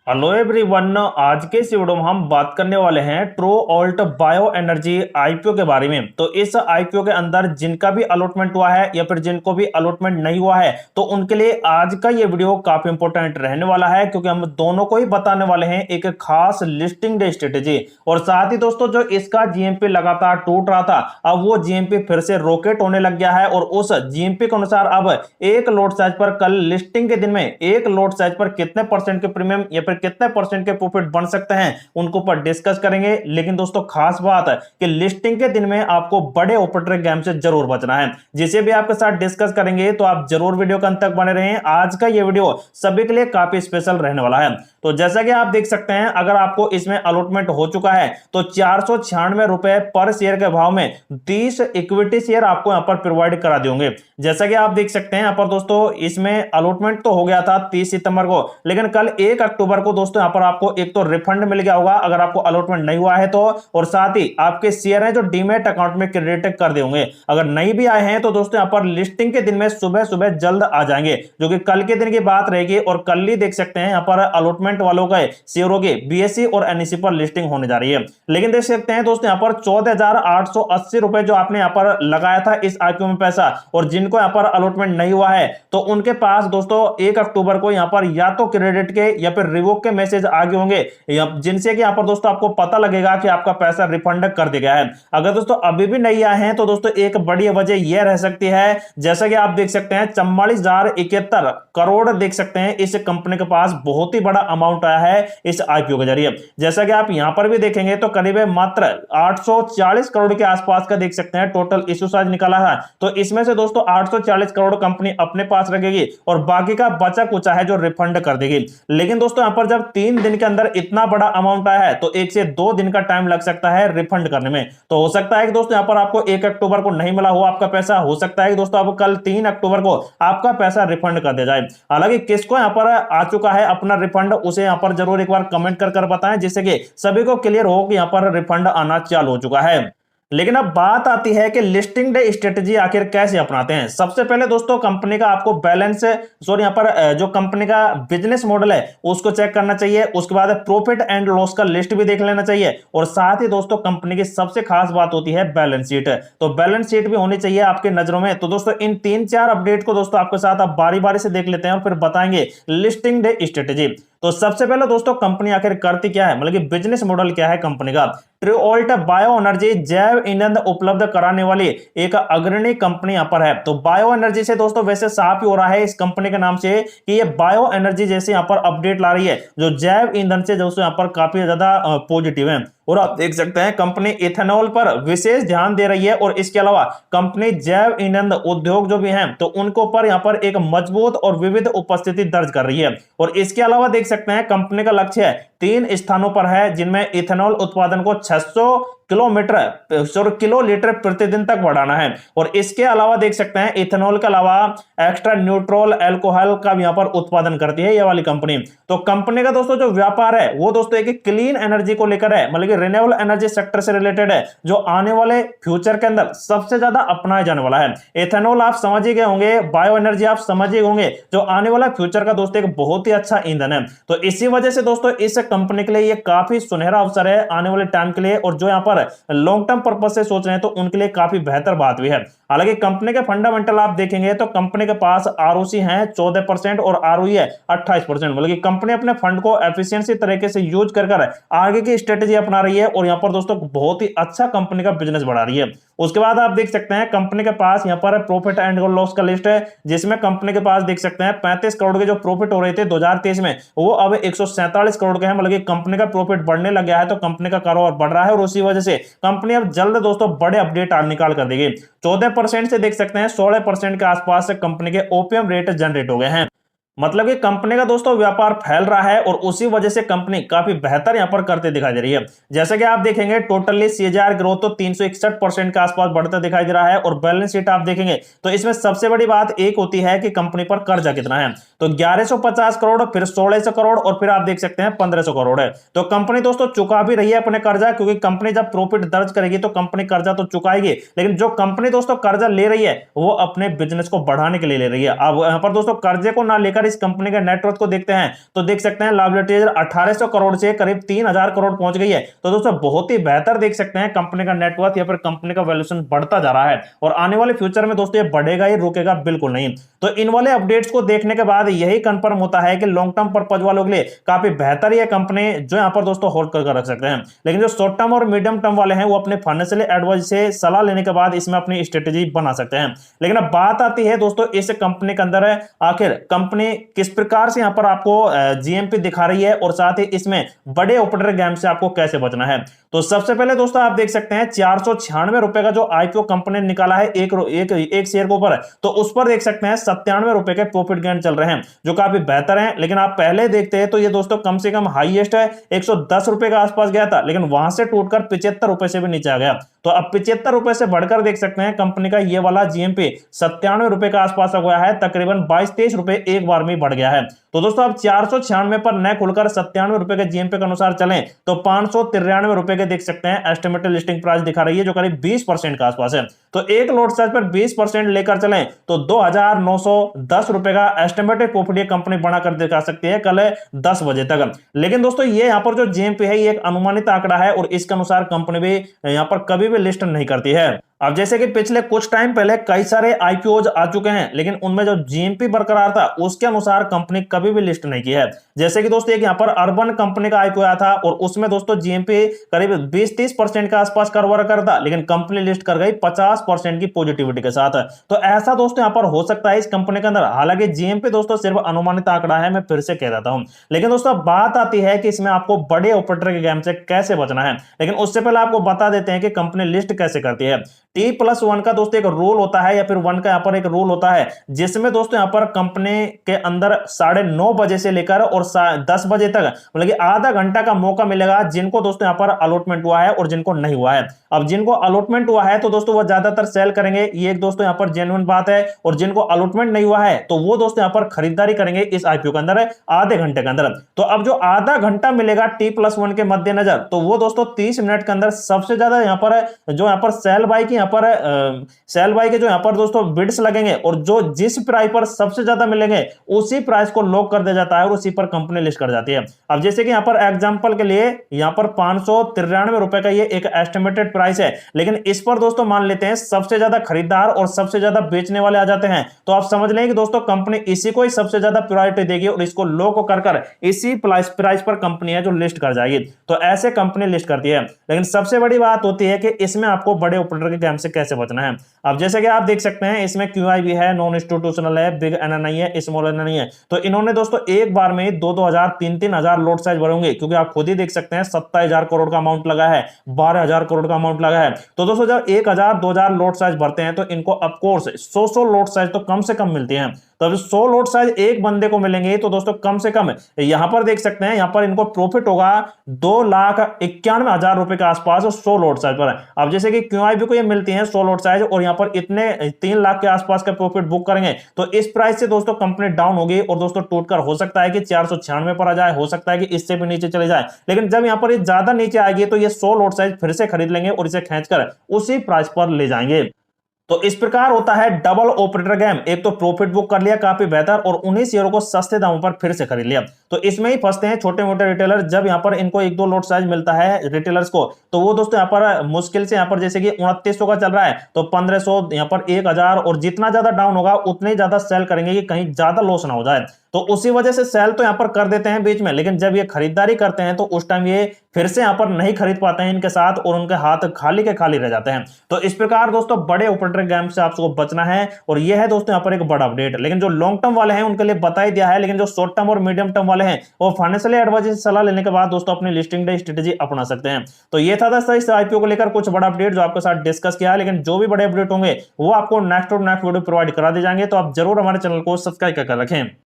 Hello everyone. आज के इस वीडियो में हम बात करने वाले हैं true alt bio energy IPO के बारे में। तो इस आईपीओ के अंदर जिनका भी अलॉटमेंट हुआ है या फिर जिनको भी अलॉटमेंट नहीं हुआ है तो उनके लिए आज का ये वीडियो काफी इंपॉर्टेंट रहने वाला है, क्योंकि हम दोनों को ही बताने वाले हैं एक खास लिस्टिंग डे स्ट्रेटेजी। और साथ ही दोस्तों, जो इसका जीएमपी लगातार टूट रहा था, अब वो जीएमपी फिर से रॉकेट होने लग गया है। और उस जीएमपी के अनुसार अब एक लोट साइज पर कल लिस्टिंग के दिन में एक लोट साइज पर कितने परसेंट के प्रीमियम या फिर कितने परसेंट के प्रॉफिट बन सकते हैं उनको पर डिस्कस करेंगे। लेकिन दोस्तों, खास बात है कि लिस्टिंग के दिन में आपको बड़े ऑपरेटर गेम से जरूर बचना है, जिसे भी आपके साथ डिस्कस करेंगे। तो आप जरूर वीडियो के अंत तक बने रहें। आज का ये वीडियो सभी के लिए काफी स्पेशल रहने वाला है। तो जैसा कि आप देख सकते हैं, अगर आपको इसमें अलॉटमेंट हो चुका है तो 496 रुपए पर शेयर के भाव में 30 इक्विटी शेयर आपको यहां पर प्रोवाइड करा देंगे। जैसा कि आप देख सकते हैं यहां पर दोस्तों, इसमें अलॉटमेंट तो हो गया था 30 सितंबर को, लेकिन कल 1 अक्टूबर को दोस्तों यहां पर आपको एक तो रिफंड मिल गया होगा अगर आपको अलॉटमेंट नहीं हुआ है तो, और साथ ही आपके शेयर हैं जो डीमैट अकाउंट में क्रेडिट कर देंगे। अगर नहीं भी आए हैं तो दोस्तों यहां पर लिस्टिंग के दिन में सुबह सुबह जल्द आ जाएंगे, जो कि कल के दिन की बात रहेगी। और कल ही देख सकते हैं यहां पर अलॉटमेंट वालों का शेयरों की बीएसई और एनएसई पर लिस्टिंग होने जा रही है। लेकिन देख सकते हैं दोस्तों, यहां पर 14,880 रुपए जो आपने यहां पर लगाया था इस आईपीओ में पैसा, और जिनको यहां पर अलॉटमेंट नहीं हुआ है तो उनके पास दोस्तों 1 अक्टूबर को यहां पर या तो क्रेडिट के या फिर रिवोक के मैसेज आ गए होंगे, जिनसे कि यहां पर दोस्तों आपको पता लगेगा कि आपका पैसा रिफंड कर दिया गया है। अगर दोस्तों अभी भी नहीं आए हैं तो दोस्तों एक बड़ी वजह यह रह सकती है, जैसा कि आप देख सकते हैं 44,071 करोड़ देख सकते हैं इस कंपनी के पास बहुत ही बड़ा अमाउंट आया है इस आईपीओ के जरिए। जैसा कि आप यहां पर भी देखेंगे तो करीब मात्र 840 करोड़ के आसपास का देख सकते हैं टोटल इश्यू साइज निकाला है। तो इसमें से दोस्तों 840 करोड़ कंपनी अपने पास रखेगी और बाकी का बचा कुचा है जो रिफंड कर देगी। लेकिन दोस्तों यहां पर जब 3 दिन के अंदर इतना बड़ा अमाउंट आया है तो 1 से 2 दिन का टाइम लग सकता है रिफंड करने में। तो हो सकता है कि दोस्तों यहां पर आपको 1 अक्टूबर को नहीं मिला हो आपका पैसा, हो सकता है कि दोस्तों अब कल 3 अक्टूबर को आपका पैसा रिफंड कर दिया जाए। हालांकि किसको यहां पर आ चुका है अपना रिफंड, उसे यहां पर जरूर एक बार कमेंट कर बताएं, जिससे कि सभी को क्लियर हो कि यहां पर रिफंड आना चालू हो चुका है। लेकिन अब बात आती है कि लिस्टिंग डे स्ट्रेटेजी आखिर कैसे अपनाते हैं। सबसे पहले दोस्तों कंपनी का आपको बैलेंस सॉरी यहां पर जो कंपनी का बिजनेस मॉडल है उसको चेक करना चाहिए। उसके बाद प्रॉफिट एंड लॉस का लिस्ट भी देख लेना चाहिए, और साथ ही दोस्तों कंपनी की सबसे खास बात होती है बैलेंस शीट। तो बैलेंस शीट भी होनी चाहिए आपके नजरों में। तो दोस्तों इन 3-4 अपडेट को दोस्तों आपके साथ आप बारी बारी से देख लेते हैं और फिर बताएंगे लिस्टिंग डे स्ट्रेटेजी। तो सबसे पहले दोस्तों कंपनी आखिर करती क्या है, मतलब कि बिजनेस मॉडल क्या है कंपनी का। ट्रू ऑल्ट बायो एनर्जी जैव ईंधन उपलब्ध कराने वाली एक अग्रणी कंपनी यहां पर है। तो बायो एनर्जी से दोस्तों वैसे साफ ही हो रहा है इस कंपनी के नाम से कि ये बायो एनर्जी जैसे यहां पर अपडेट ला रही है, जो जैव ईंधन से दोस्तों यहां पर काफी ज्यादा पॉजिटिव है। और आप देख सकते हैं कंपनी इथेनॉल पर विशेष ध्यान दे रही है, और इसके अलावा कंपनी जैव ईंधन उद्योग जो भी हैं तो उनको पर यहां पर एक मजबूत और विविध उपस्थिति दर्ज कर रही है। और इसके अलावा देख सकते हैं कंपनी का लक्ष्य है 3 स्थानों पर है, जिनमें इथेनॉल उत्पादन को 600 किलो लीटर प्रतिदिन तक बढ़ाना है। और इसके अलावा देख सकते हैं इथेनॉल के अलावा एक्स्ट्रा न्यूट्रल अल्कोहल का भी यहां पर उत्पादन करती है ये वाली कंपनी। तो कंपनी का दोस्तों जो व्यापार है वो दोस्तों एक क्लीन एनर्जी को लेकर है, मतलब कि रिन्यूएबल एनर्जी सेक्टर से रिलेटेड है, जो आने वाले फ्यूचर के अंदर सबसे ज्यादा अपनाया जाने वाला है। इथेनॉल आप समझ ही गए होंगे, बायो एनर्जी आप समझ ही होंगे, जो आने वाला फ्यूचर का दोस्तों एक बहुत ही अच्छा ईंधन है। तो इसी वजह से दोस्तों इस कंपनी के लिए ये काफी सुनहरा अवसर है आने वाले टाइम के लिए, और जो यहां पर लॉन्ग टर्म पर्पस से सोच रहे हैं तो उनके लिए काफी बेहतर बात भी है। हालांकि कंपनी के फंडामेंटल आप देखेंगे तो कंपनी के पास आरओसी है 14% और आरओई है 28%, मतलब कि कंपनी अपने फंड को एफिशिएंसी तरीके से यूज कर आगे की स्ट्रेटेजी अपना रही है, और यहां पर दोस्तों बहुत ही अच्छा कंपनी का बिजनेस बढ़ा रही है। उसके बाद आप देख सकते हैं कंपनी के पास यहां पर प्रॉफिट एंड लॉस का लिस्ट है, जिसमें कंपनी के पास देख सकते हैं 35 करोड़ के जो प्रॉफिट हो रहे थे 2023 में, वो अब 147 करोड़ के हैं। मतलब कि कंपनी का प्रॉफिट बढ़ने लग गया है, तो कंपनी का कारोबार बढ़ रहा है, और उसी वजह से कंपनी अब जल्द दोस्तों बड़े अपडेट निकाल कर देगी। 14% से देख सकते हैं 16% के आसपास से कंपनी के ओपीएम रेट जनरेट हो गए हैं। मतलब कि कंपनी का दोस्तों व्यापार फैल रहा है, और उसी वजह से कंपनी काफी बेहतर यहां पर करते दिखाई दे रही है। जैसे कि आप देखेंगे टोटली सीएजीआर ग्रोथ तो 361% के आसपास बढ़ता दिखाई दे रहा है। और बैलेंस शीट आप देखेंगे तो इसमें सबसे बड़ी बात एक होती है कि कंपनी पर कर्जा कितना है। तो 1150 करोड़, फिर 1600 करोड़, और फिर आप देख सकते हैं 1500 करोड़ है। तो कंपनी दोस्तों चुका भी रही है अपने कर्जा, क्योंकि कंपनी जब प्रॉफिट दर्ज करेगी तो कंपनी कर्जा तो चुकाएगी, लेकिन जो कंपनी दोस्तों कर्जा ले रही है वो अपने बिजनेस को बढ़ाने के लिए ले रही है। अब यहां पर दोस्तों कर्जे को ना लेकर लेकर इस कंपनी के नेटवर्थ को देखते हैं तो देख सकते हैं लायबिलिटी 1800 करोड़ से करीब 3000 करोड़ पहुंच गई है। तो दोस्तों बहुत ही बेहतर देख सकते हैं कंपनी का नेटवर्थ या फिर कंपनी का वैल्यूएशन बढ़ता जा रहा है और आने वाले फ्यूचर में दोस्तों ये बढ़ेगा ही, रुकेगा बिल्कुल नहीं। तो इन वाले अपडेट्स को देखने के बाद यही कंफर्म होता है कि लॉन्ग टर्म पर्पज वालों के लिए काफी बेहतर ये कंपनी जो यहां पर दोस्तों होल्ड कर रख सकते हैं। लेकिन जो शॉर्ट टर्म और मीडियम टर्म वाले हैं वो अपने फाइनेंशियल एडवाइजर से सलाह लेने के बाद इसमें अपनी स्ट्रेटेजी बना सकते हैं। लेकिन अब बात आती है दोस्तों इस कंपनी के अंदर आखिर कंपनी किस प्रकार से यहां पर आपको जीएमपी दिखा रही है और साथ ही इसमें बड़े ऑपरेटर गेम से आपको कैसे बचना है। तो सबसे पहले दोस्तों आप देख सकते हैं 496 रुपए का जो आईपीओ कंपनी ने निकाला है एक शेयर के ऊपर, तो उस पर देख सकते हैं 97 रुपए के प्रॉफिट गेन चल रहे हैं जो काफी बेहतर है। लेकिन आप पहले देखते हैं तो ये दोस्तों कम से कम हाईएस्ट है 110 रुपए के आसपास गया था, लेकिन वहां से टूटकर 75 रुपए से भी नीचे आ गया। तो अब 75 रुपए से बढ़कर देख सकते हैं कंपनी का ये वाला जीएमपी 97 रुपए के आसपास हो गया है, तकरीबन 22-23 रुपए एक बार में बढ़ गया है। तो दोस्तों अब 496 पर न खुलकर 97 रुपए के जीएमपी के अनुसार चलें तो 593 रुपए के देख सकते हैं एस्टिमेटेड लिस्टिंग प्राइस दिखा रही है जो करीब 20% के आसपास है। तो एक लॉट साइज पर 20% लेकर चलें तो 2910 रुपए का एस्टिमेटेड प्रॉफिट ये कंपनी बनाकर दिखा सकती है कल 10 बजे तक। लेकिन दोस्तों ये यहाँ पर जो जीएमपी है ये एक अनुमानित आंकड़ा है और इसके अनुसार कंपनी भी यहाँ पर कभी भी लिस्ट नहीं करती है। अब जैसे कि पिछले कुछ टाइम पहले कई सारे आईपीओज आ चुके हैं, लेकिन उनमें जो जीएमपी बरकरार था उसके अनुसार कंपनी कभी भी लिस्ट नहीं की है। जैसे कि दोस्तों एक यहाँ पर अर्बन कंपनी का आईपीओ आया था और उसमें दोस्तों जीएमपी करीब 20-30% के आसपास कवर करता, लेकिन कंपनी लिस्ट कर गई 50% की पॉजिटिविटी के साथ। तो ऐसा दोस्तों यहाँ पर हो सकता है इस कंपनी के अंदर। हालांकि जीएमपी दोस्तों सिर्फ अनुमानित आंकड़ा है, मैं फिर से कह देता हूं। लेकिन दोस्तों बात आती है कि इसमें आपको बड़े ऑपरेटर के गेम से कैसे बचना है। लेकिन उससे पहले आपको बता देते हैं कि कंपनी लिस्ट कैसे करती है। T+1 का दोस्तों एक रूल होता है या फिर 1 का यहाँ पर एक रूल होता है जिसमें दोस्तों यहाँ पर कंपनी के अंदर 9:30 बजे से लेकर और 10 बजे तक मतलब कि आधा घंटा का मौका मिलेगा जिनको दोस्तों यहाँ पर अलॉटमेंट हुआ है और जिनको नहीं हुआ है। अब जिनको अलॉटमेंट हुआ है तो दोस्तों वो ज्यादातर सेल करेंगे, ये एक दोस्तों यहाँ पर जेन्युइन बात है, और जिनको अलॉटमेंट नहीं हुआ है तो वो दोस्तों यहाँ पर खरीदारी करेंगे इस आईपीओ के अंदर आधे घंटे के अंदर। तो अब जो आधा घंटा मिलेगा T+1 के मद्देनजर तो वो दोस्तों 30 मिनट के अंदर सबसे ज्यादा यहाँ पर सेल बाई की सेल बाई के जो यहाँ पर दोस्तों बिड्स लगेंगे और जो जिस प्राइस पर सबसे ज्यादा मिलेंगे उसी प्राइस को लॉक कर दिया जाता है और उसी पर कंपनी लिस्ट कर जाती है। अब जैसे कि यहाँ पर एग्जांपल के लिए यहाँ पर 593 रुपए का ये एक एस्टिमेटेड प्राइस है, लेकिन इस पर दोस्तों मान लेते हैं सबसे ज्यादा खरीदार और सबसे ज्यादा बेचने वाले आ जाते हैं, तो आप समझ लेंगे कि दोस्तों कंपनी इसी को ही सबसे ज्यादा प्रायोरिटी देगी और इसको लॉक कर इसी प्राइस पर कंपनी है जो लिस्ट कर जाएगी। तो ऐसे कंपनी लिस्ट करती है। लेकिन सबसे बड़ी बात होती है कि इसमें आपको बड़े ऑपरेटर के गेम से कैसे बचना है। अब जैसे कि आप देख सकते हैं इसमें QI भी है, नॉन इंस्टीट्यूशनल है, बिग एन नहीं है, स्मॉल एन नहीं है। तो इन्होंने दोस्तों एक बार में 2-2 3-3 हजार लॉट साइज भरेंगे, क्योंकि आप खुद ही देख सकते हैं 27,000 करोड़ का अमाउंट लगा है, 12,000 करोड़ का अमाउंट लगा है। तो दोस्तों जब 1,000-2,000 लॉट साइज भरते हैं तो इनको ऑफकोर्स 100 लॉट साइज तो कम से कम मिलती है। तो अभी 100 लॉट साइज एक बंदे को मिलेंगे तो दोस्तों कम से कम यहां पर देख सकते हैं यहां पर इनको प्रॉफिट होगा 2,91,000 रुपए के आसपास 100 लॉट साइज पर। अब जैसे कि QIB को ये मिलती है 100 लॉट साइज और यहां पर इतने 3 लाख के आसपास का प्रॉफिट बुक करेंगे तो इस प्राइस से दोस्तों कंपनी डाउन होगी और दोस्तों टूटकर हो सकता है कि 496 पर आ जाए, हो सकता है कि इससे भी नीचे चले जाए। लेकिन जब यहां पर ये ज्यादा नीचे आएगी तो ये 100 लॉट साइज फिर से खरीद लेंगे और इसे खींचकर उसी प्राइस पर ले जाएंगे। तो इस प्रकार होता है डबल ऑपरेटर गेम। एक तो प्रॉफिट बुक कर लिया काफी बेहतर और उन्हीं शेयरों को सस्ते दामों पर फिर से खरीद लिया। तो इसमें ही फंसते हैं छोटे मोटे रिटेलर। जब यहां पर इनको 1-2 लॉट साइज मिलता है रिटेलर्स को तो वो दोस्तों यहां पर मुश्किल से यहां पर जैसे कि 2900 का चल रहा है तो 1500 यहां पर 1000 और जितना ज्यादा डाउन होगा उतने ही ज्यादा सेल करेंगे कि कहीं ज्यादा लॉस ना हो जाए। तो उसी वजह से सेल तो यहां पर कर देते हैं बीच में, लेकिन जब ये खरीदारी करते हैं तो उस टाइम ये फिर से यहां पर नहीं खरीद पाते हैं इनके साथ और उनके हाथ खाली के खाली रह जाते हैं। तो इस प्रकार दोस्तों बड़े ऑपरेटर गेम से आपको बचना है और यह है दोस्तों यहां पर एक बड़ा अपडेट। लेकिन जो लॉन्ग टर्म वाले हैं उनके लिए बता ही दिया है, लेकिन जो शॉर्ट टर्म और मीडियम टर्म वाले हैं वो फाइनेंशियल एडवाइजर से सलाह लेने के बाद दोस्तों अपनी लिस्टिंग डे स्ट्रेटेजी अपना सकते हैं। तो ये था दोस्तों इस आईपीओ को लेकर कुछ बड़ा अपडेट जो आपके साथ डिस्कस किया है। लेकिन जो भी बड़े अपडेट होंगे वो आपको नेक्स्ट वीडियो प्रोवाइड करा दिए जाएंगे, तो आप जरूर हमारे चैनल को सब्सक्राइब कर रखें।